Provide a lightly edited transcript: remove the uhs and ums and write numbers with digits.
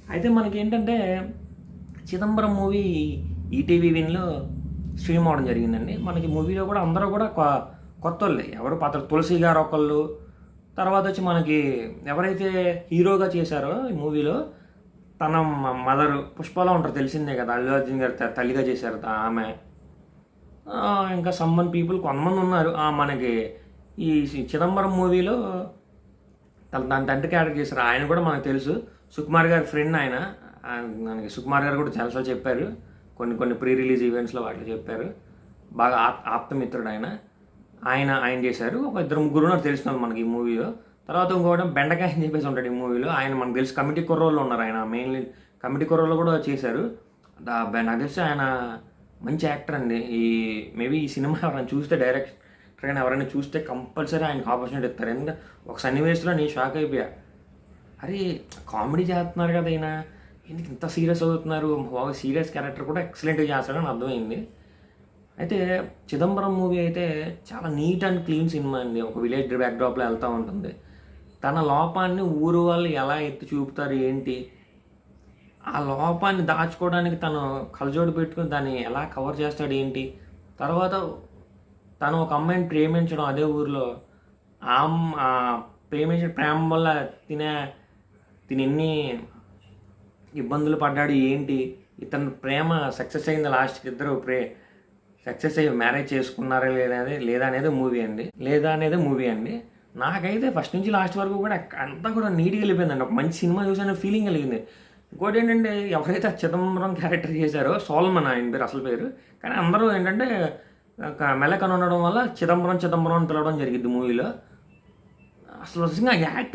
అయితే మనకేంటంటే 'Chidambaram' movie ETV విన్‌లో stream అవ్వడం జరిగిందండి. మనకి మూవీలో కూడా అందరూ కూడా కొత్తోళ్ళే. ఎవరు పాత్ర 'తులసి' గారు ఒకళ్ళు, తర్వాతొచ్చి మనకి ఎవరైతే హీరోగా చేశారో ఈ మూవీలో తన మదరు 'పుష్పలో' ఉంటారు తెలిసిందే కదా! అల్లు అర్జున్ గారు తల్లిగా చేశారు ఆమె. ఇంకా సమ్ పీపుల్ కొంతమందున్నారు. మనకి ఈ 'చిదంబరం' మూవీలో దాని తండ్రి క్యారెక్టర్ చేశారు. ఆయన కూడా మనకు తెలుసు. సుకుమార్ గారి ఫ్రెండ్ ఆయన. మనకి సుకుమార్ గారు కూడా చాలాసార్లు చెప్పారు. కొన్ని కొన్ని ప్రీ రిలీజ్ ఈవెంట్స్‌లో వాటిలో చెప్పారు. బాగా ఆప్తమిత్రుడు ఆయన. ఆయన చేశారు. ఒక ఇద్దరు ముగ్గురు ఉన్నారు తెలిసినోళ్ళు మనకి ఈ మూవీలో. తర్వాత ఇంకోటి బెండకాయ అని చెప్పేసి ఉంటాడు ఈ మూవీలో. ఆయన మనకు తెలిసి కమిటీ కుర్రోళ్ళు ఉన్నారు. ఆయన మెయిన్‌లీ కమిటీ కుర్రోళ్ళు కూడా చేశారు. నాకు తెలిసి ఆయన మంచి యాక్టర్ అండి. మేబీ ఈ సినిమా ఎవరైనా చూస్తే డైరెక్టర్ గాని ఎవరైనా చూస్తే కంపల్సరీ ఆయనకు ఆపర్చునిటీ ఇస్తారు. ఎందుకంటే ఒక సన్నివేశంలో నేను షాక్ అయిపోయా. అరే కామెడీ చేస్తున్నారు కదా ఈయన, ఎందుకు ఇంత సీరియస్ అవుతున్నారు, బాగా సీరియస్ క్యారెక్టర్ కూడా ఎక్సలెంట్గా చేస్తాడని అర్థమైంది. అయితే 'చిదంబరం' మూవీ అయితే చాలా నీట్ అండ్ క్లీన్ సినిమా అండి. ఒక విలేజ్ బ్యాక్డ్రాప్లో వెళ్తూ ఉంటుంది. తన లోపాన్ని ఊరు వాళ్ళు ఎలా ఎత్తి చూపుతారు ఏంటి, ఆ లోపాన్ని దాచుకోవడానికి తను కళ్ళజోడు పెట్టుకుని దాన్ని ఎలా కవర్ చేస్తాడు ఏంటి, తర్వాత తను ఒక అమ్మాయిని ప్రేమించడం అదే ఊరిలో, ఆ ప్రేమించిన ప్రేమ వల్ల తిని ఎన్ని ఇబ్బందులు పడ్డాడు ఏంటి, ఇతని ప్రేమ సక్సెస్ అయింది లాస్ట్కి, ఇద్దరు సక్సెస్ అయ్యి మ్యారేజ్ చేసుకున్నారా లేదా అనేది మూవీ అండి. నాకైతే ఫస్ట్ నుంచి లాస్ట్ వరకు కూడా అంతా కూడా నీట్గా వెళ్ళిపోయిందండి. ఒక మంచి సినిమా చూసాను ఫీలింగ్ కలిగింది. ఇంకోటి ఏంటంటే ఎవరైతే ఆ 'చిదంబరం' క్యారెక్టర్ చేశారో సోల్మన్ ఆయన పేరు, అసలు పేరు, కానీ అందరూ ఏంటంటే మెల్లకని ఉండడం వల్ల చిదంబరం అని పిలవడం జరిగింది మూవీలో. అసలు నిజంగా యాక్టింగ్